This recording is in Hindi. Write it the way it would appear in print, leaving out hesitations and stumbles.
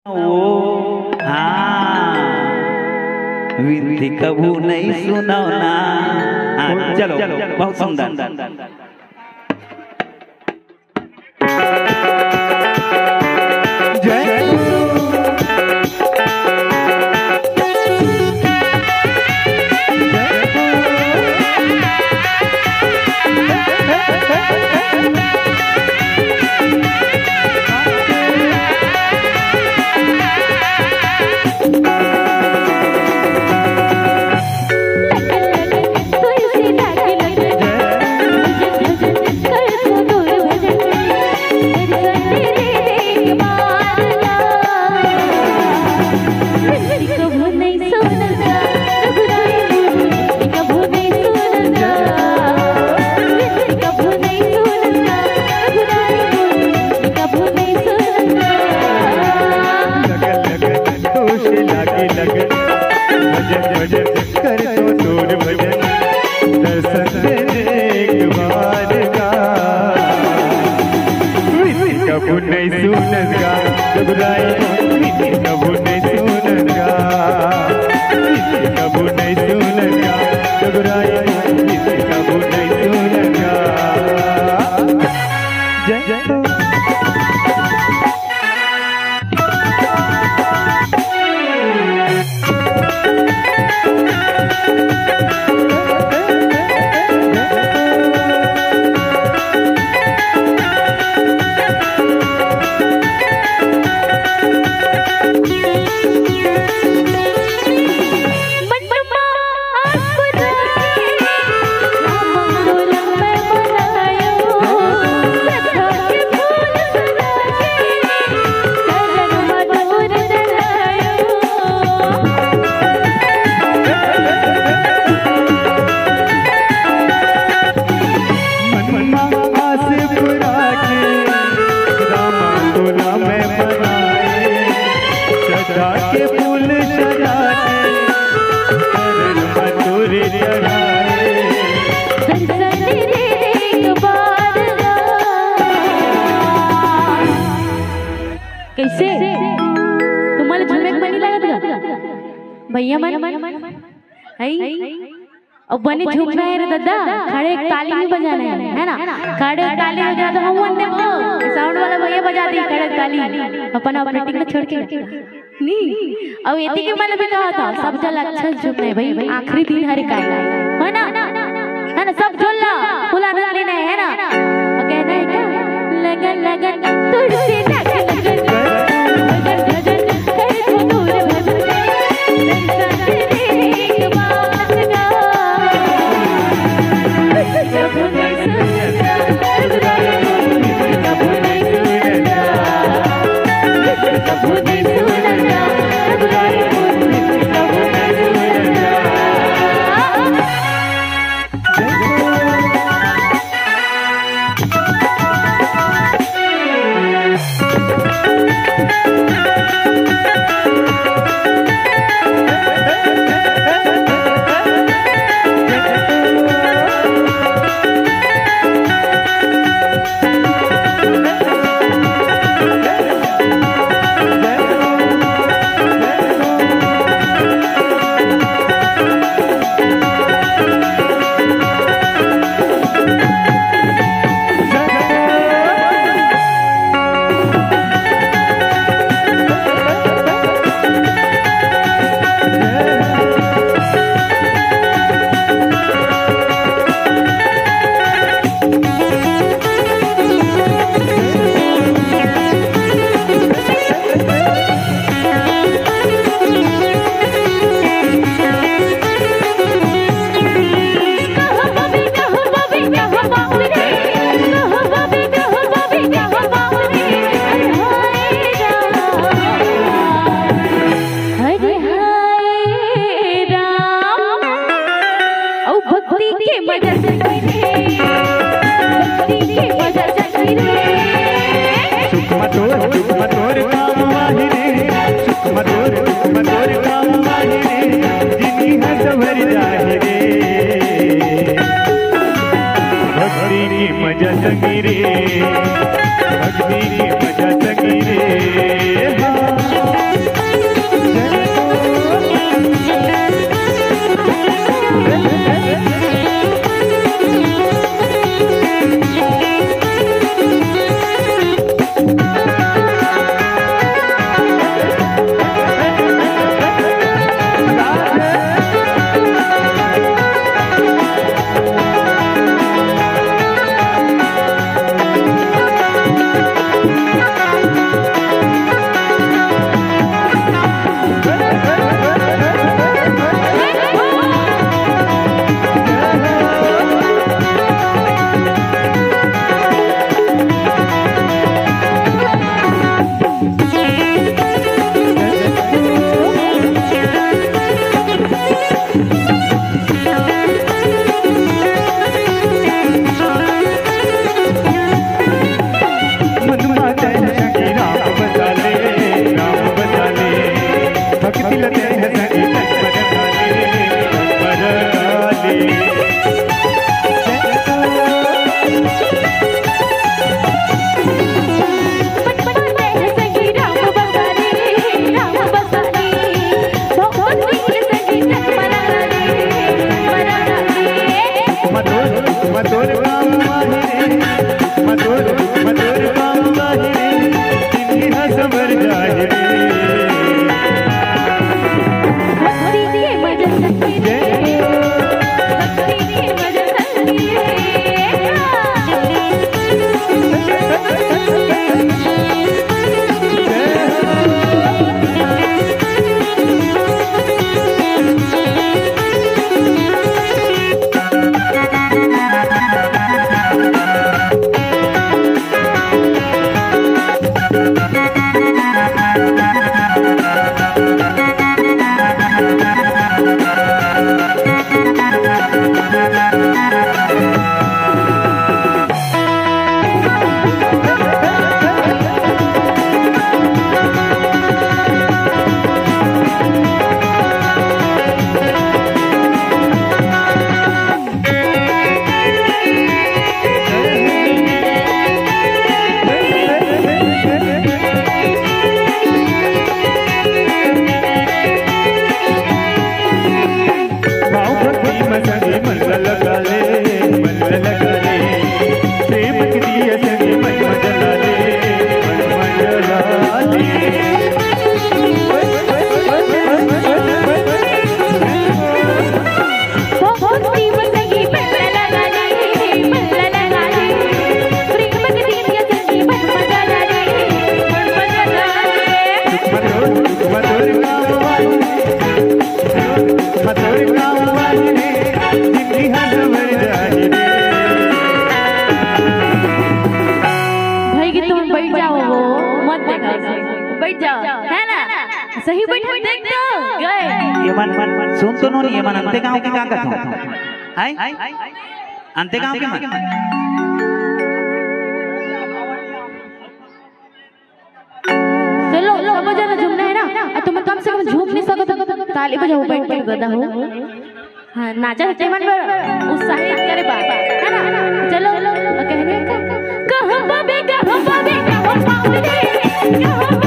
वो हाँ विधि कभू नहीं सुनो ना। हाँ चलो बहुत सुंदर। कबू नहीं सुनगा कबू नहीं सुनगा कबू नहीं सुनगा कबू नहीं सुनगा। जय जय के फूल सजा कैसे तुम्हाला झुमेक बनी लागत का भैया मन अब बनी झूम रहे हैं दादा खड़े एक ताली भी बजाना है ना। खड़े एक ताली बजा तो हम वंदे वो साउंड वाला भैया बजा दी खड़े ताली अपन ऑपरेटिंग में छोड़ के नहीं। अब ये के मैंने भी कहा था सब जल अच्छा झूम रहे भाई आखिरी दिन हर का है ना सब झूलना फुला लेना है ना। कहना है क्या लगन लगन तुझसे है ना सही बैठा देख तो गए ये मन सुन तो नहीं ये मन अंते गांव के का कहता हाय अंते गांव के मन चलो लो बजाना झूमना है ना तुम कम से कम झूम नहीं सको ताली बजाओ बैठ के गदा हो हाँ नाचा सच्चे मन में उत्साहित करे बाबा है ना चलो कहने का कहाँ बाबे कहाँ बाबे कहाँ बाबे